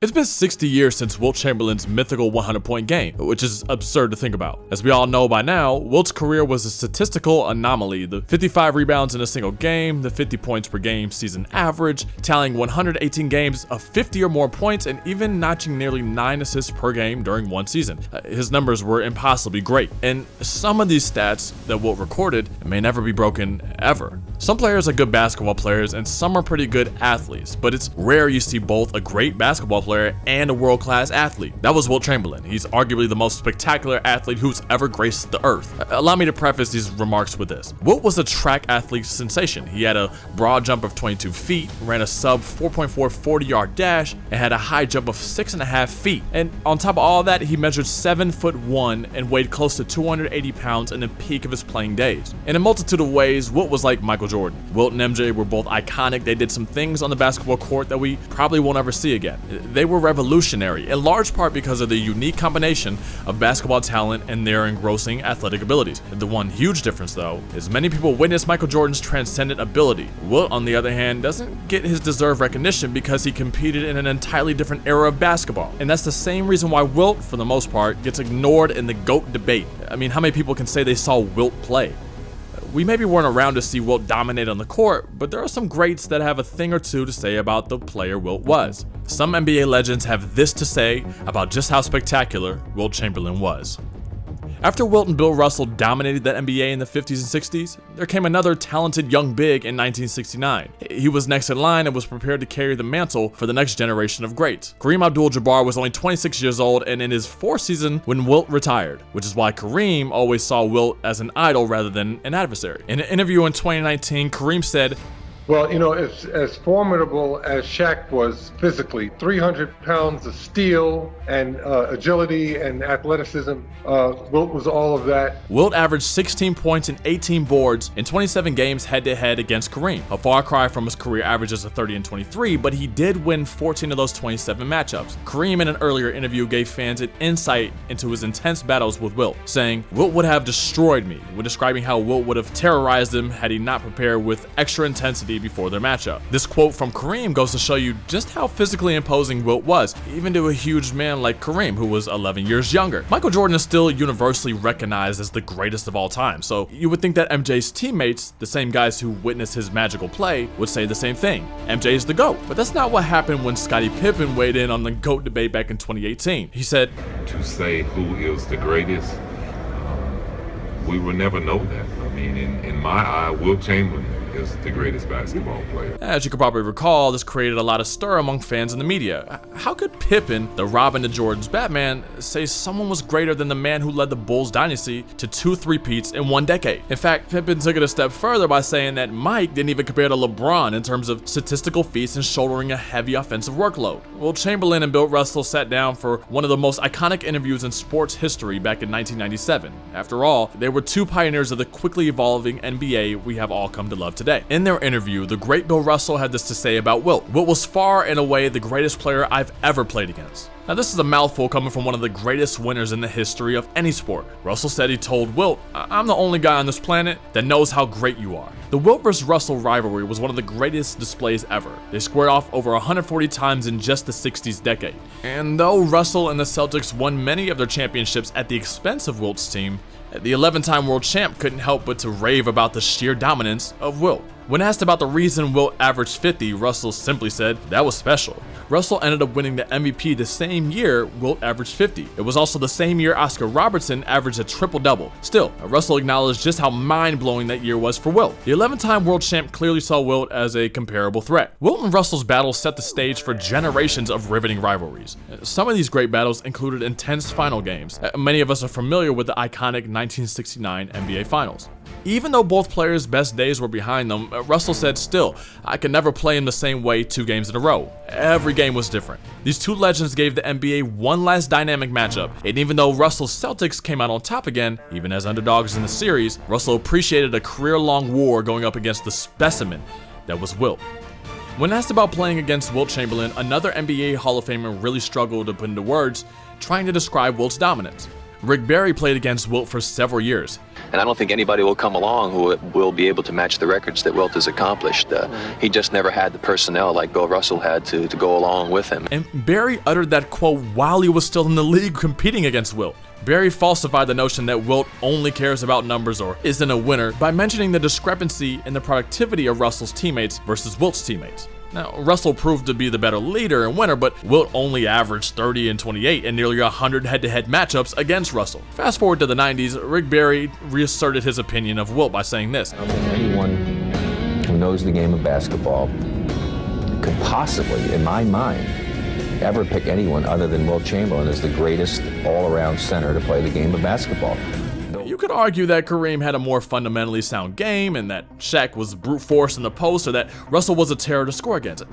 It's been 60 years since Wilt Chamberlain's mythical 100-point game, which is absurd to think about. As we all know by now, Wilt's career was a statistical anomaly. The 55 rebounds in a single game, the 50 points per game season average, tallying 118 games of 50 or more points, and even notching nearly 9 assists per game during one season. His numbers were impossibly great, and some of these stats that Wilt recorded may never be broken ever. Some players are good basketball players, and some are pretty good athletes, but it's rare you see both a great basketball player and a world-class athlete. That was Wilt Chamberlain. He's arguably the most spectacular athlete who's ever graced the earth. Allow me to preface these remarks with this. Wilt was a track athlete sensation. He had a broad jump of 22 feet, ran a sub 4.4 40-yard dash, and had a high jump of 6.5 feet. And on top of all that, he measured 7'1" and weighed close to 280 pounds in the peak of his playing days. In a multitude of ways, Wilt was like Michael Jordan. Wilt and MJ were both iconic. They did some things on the basketball court that we probably won't ever see again. They were revolutionary, in large part because of the unique combination of basketball talent and their engrossing athletic abilities. The one huge difference, though, is many people witness Michael Jordan's transcendent ability. Wilt, on the other hand, doesn't get his deserved recognition because he competed in an entirely different era of basketball. And that's the same reason why Wilt, for the most part, gets ignored in the GOAT debate. I mean, how many people can say they saw Wilt play? We maybe weren't around to see Wilt dominate on the court, but there are some greats that have a thing or two to say about the player Wilt was. Some NBA legends have this to say about just how spectacular Wilt Chamberlain was. After Wilt and Bill Russell dominated the NBA in the 50s and 60s, there came another talented young big in 1969. He was next in line and was prepared to carry the mantle for the next generation of greats. Kareem Abdul-Jabbar was only 26 years old and in his fourth season when Wilt retired, which is why Kareem always saw Wilt as an idol rather than an adversary. In an interview in 2019, Kareem said, "Well, you know, as formidable as Shaq was physically, 300 pounds of steel and agility and athleticism, Wilt was all of that." Wilt averaged 16 points and 18 boards in 27 games head-to-head against Kareem, a far cry from his career averages of 30 and 23, but he did win 14 of those 27 matchups. Kareem, in an earlier interview, gave fans an insight into his intense battles with Wilt, saying, "Wilt would have destroyed me," when describing how Wilt would have terrorized him had he not prepared with extra intensity before their matchup. This quote from Kareem goes to show you just how physically imposing Wilt was, even to a huge man like Kareem, who was 11 years younger. Michael Jordan is still universally recognized as the greatest of all time, so you would think that MJ's teammates, the same guys who witnessed his magical play, would say the same thing. MJ's the GOAT. But that's not what happened when Scottie Pippen weighed in on the GOAT debate back in 2018. He said, "To say who is the greatest, we will never know that. I mean, in my eye, Wilt Chamberlain is the greatest basketball player." As you could probably recall, this created a lot of stir among fans in the media. How could Pippen, the Robin to Jordan's Batman, say someone was greater than the man who led the Bulls dynasty to 2 three-peats in 1 decade? In fact, Pippen took it a step further by saying that Mike didn't even compare to LeBron in terms of statistical feats and shouldering a heavy offensive workload. Well, Chamberlain and Bill Russell sat down for one of the most iconic interviews in sports history back in 1997. After all, they were two pioneers of the quickly evolving NBA we have all come to love today. In their interview, the great Bill Russell had this to say about Wilt. "Wilt was far and away the greatest player I've ever played against." Now, this is a mouthful coming from one of the greatest winners in the history of any sport. Russell said he told Wilt, "I'm the only guy on this planet that knows how great you are." The Wilt vs. Russell rivalry was one of the greatest displays ever. They squared off over 140 times in just the 60s decade. And though Russell and the Celtics won many of their championships at the expense of Wilt's team, the 11-time world champ couldn't help but to rave about the sheer dominance of Wilt. When asked about the reason Wilt averaged 50, Russell simply said, "That was special." Russell ended up winning the MVP the same year Wilt averaged 50. It was also the same year Oscar Robertson averaged a triple-double. Still, Russell acknowledged just how mind-blowing that year was for Wilt. The 11-time world champ clearly saw Wilt as a comparable threat. Wilt and Russell's battle set the stage for generations of riveting rivalries. Some of these great battles included intense final games. Many of us are familiar with the iconic 1969 NBA Finals. Even though both players' best days were behind them, Russell said, "Still, I could never play him the same way 2 games in a row. Every game was different." These two legends gave the NBA one last dynamic matchup, and even though Russell's Celtics came out on top again, even as underdogs in the series, Russell appreciated a career-long war going up against the specimen that was Wilt. When asked about playing against Wilt Chamberlain, another NBA Hall of Famer really struggled to put into words, trying to describe Wilt's dominance. Rick Barry played against Wilt for several years. And I don't think anybody will come along who will be able to match the records that Wilt has accomplished. He just never had the personnel like Bill Russell had to go along with him. And Barry uttered that quote while he was still in the league competing against Wilt. Barry falsified the notion that Wilt only cares about numbers or isn't a winner by mentioning the discrepancy in the productivity of Russell's teammates versus Wilt's teammates. Now, Russell proved to be the better leader and winner, but Wilt only averaged 30 and 28 in nearly 100 head-to-head matchups against Russell. Fast forward to the 90s, Rick Barry reasserted his opinion of Wilt by saying this. I don't think anyone who knows the game of basketball could possibly, in my mind, ever pick anyone other than Wilt Chamberlain as the greatest all-around center to play the game of basketball. You could argue that Kareem had a more fundamentally sound game and that Shaq was brute force in the post or that Russell was a terror to score against.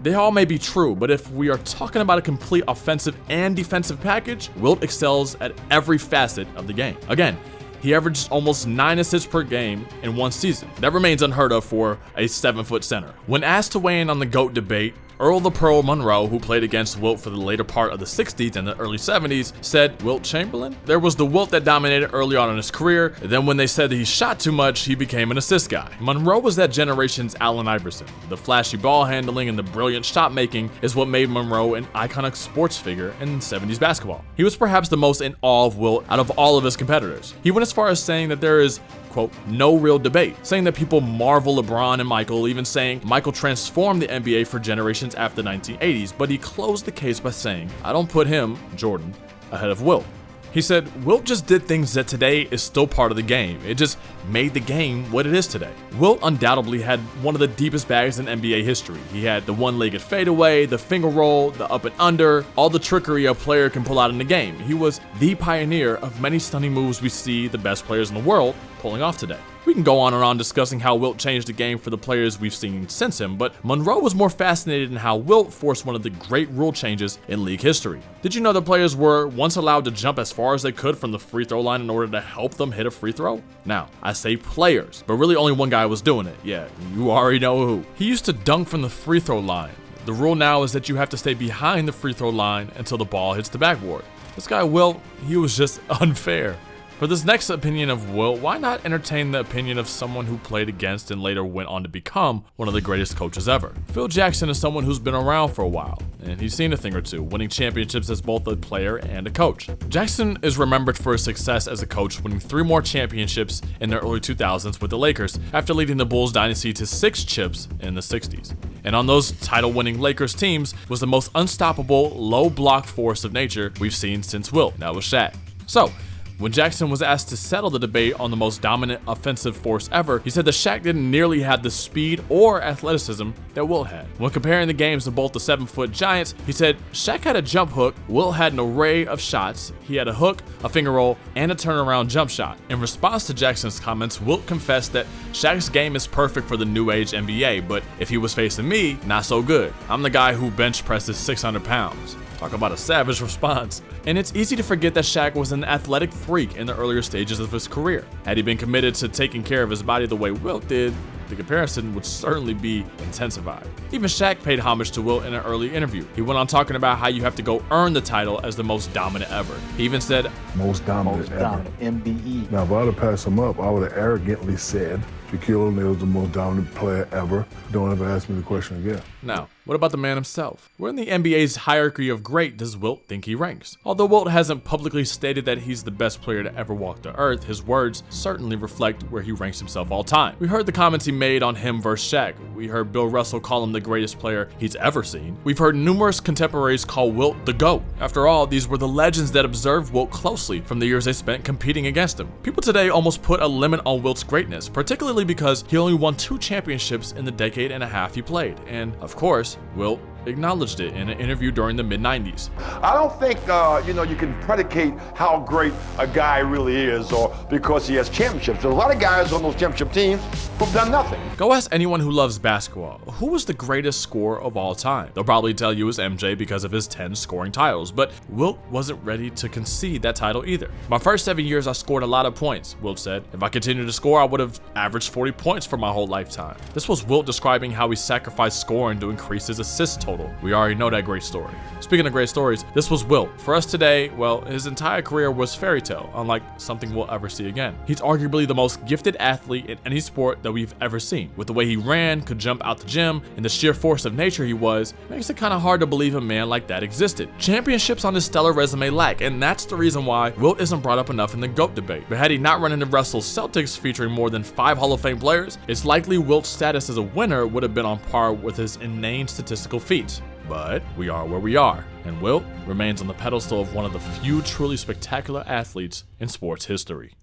They all may be true, but if we are talking about a complete offensive and defensive package, Wilt excels at every facet of the game. Again, he averaged almost 9 assists per game in one season. That remains unheard of for a 7-foot center. When asked to weigh in on the GOAT debate, Earl the Pearl Monroe, who played against Wilt for the later part of the 60s and the early 70s, said, Wilt Chamberlain? There was the Wilt that dominated early on in his career, then when they said that he shot too much, he became an assist guy. Monroe was that generation's Allen Iverson. The flashy ball handling and the brilliant shot making is what made Monroe an iconic sports figure in 70s basketball. He was perhaps the most in awe of Wilt out of all of his competitors. He went as far as saying that there is, quote, no real debate, saying that people marvel LeBron and Michael, even saying Michael transformed the NBA for generations after the 1980s, but he closed the case by saying, I don't put him, Jordan, ahead of Wilt. He said, Wilt just did things that today is still part of the game. It just made the game what it is today. Wilt undoubtedly had one of the deepest bags in NBA history. He had the one-legged fadeaway, the finger roll, the up and under, all the trickery a player can pull out in the game. He was the pioneer of many stunning moves we see the best players in the world pulling off today. We can go on and on discussing how Wilt changed the game for the players we've seen since him, but Monroe was more fascinated in how Wilt forced one of the great rule changes in league history. Did you know that players were once allowed to jump as far as they could from the free throw line in order to help them hit a free throw? Now, I say players, but really only one guy was doing it. Yeah, you already know who. He used to dunk from the free throw line. The rule now is that you have to stay behind the free throw line until the ball hits the backboard. This guy Wilt, he was just unfair. For this next opinion of Wilt, why not entertain the opinion of someone who played against and later went on to become one of the greatest coaches ever? Phil Jackson is someone who's been around for a while, and he's seen a thing or two, winning championships as both a player and a coach. Jackson is remembered for his success as a coach, winning 3 more championships in the early 2000s with the Lakers, after leading the Bulls dynasty to 6 chips in the 60s. And on those title-winning Lakers teams was the most unstoppable, low-block force of nature we've seen since Wilt. That was Shaq. So, when Jackson was asked to settle the debate on the most dominant offensive force ever, he said that Shaq didn't nearly have the speed or athleticism that Wilt had. When comparing the games of both the 7-foot giants, he said Shaq had a jump hook, Wilt had an array of shots. He had a hook, a finger roll, and a turnaround jump shot. In response to Jackson's comments, Wilt confessed that Shaq's game is perfect for the new age NBA, but if he was facing me, not so good. I'm the guy who bench presses 600 pounds. Talk about a savage response. And it's easy to forget that Shaq was an athletic freak in the earlier stages of his career. Had he been committed to taking care of his body the way Wilt did, the comparison would certainly be intensified. Even Shaq paid homage to Wilt in an early interview. He went on talking about how you have to go earn the title as the most dominant ever. He even said, most dominant ever. MBE. Now, if I would have passed him up, I would have arrogantly said Shaquille O'Neal is the most dominant player ever. Don't ever ask me the question again. Now, what about the man himself? Where in the NBA's hierarchy of great does Wilt think he ranks? Although Wilt hasn't publicly stated that he's the best player to ever walk the earth, his words certainly reflect where he ranks himself all time. We heard the comments he made on him versus Shaq. We heard Bill Russell call him the greatest player he's ever seen. We've heard numerous contemporaries call Wilt the GOAT. After all, these were the legends that observed Wilt closely from the years they spent competing against him. People today almost put a limit on Wilt's greatness, particularly because he only won 2 championships in the decade and a half he played. And of course, Wilt acknowledged it in an interview during the mid-90s. I don't think, you can predicate how great a guy really is or because he has championships. There's a lot of guys on those championship teams who've done nothing. Go ask anyone who loves basketball, who was the greatest scorer of all time? They'll probably tell you it was MJ because of his 10 scoring titles, but Wilt wasn't ready to concede that title either. My first 7 years, I scored a lot of points, Wilt said. If I continued to score, I would have averaged 40 points for my whole lifetime. This was Wilt describing how he sacrificed scoring to increase his assist total. total. We already know that great story. Speaking of great stories, this was Wilt. For us today, well, his entire career was fairy tale, unlike something we'll ever see again. He's arguably the most gifted athlete in any sport that we've ever seen. With the way he ran, could jump out the gym, and the sheer force of nature he was, makes it kind of hard to believe a man like that existed. Championships on his stellar resume lack, and that's the reason why Wilt isn't brought up enough in the GOAT debate. But had he not run into Russell's Celtics featuring more than 5 Hall of Fame players, it's likely Wilt's status as a winner would have been on par with his inane statistical feats. But we are where we are, and Wilt remains on the pedestal of one of the few truly spectacular athletes in sports history.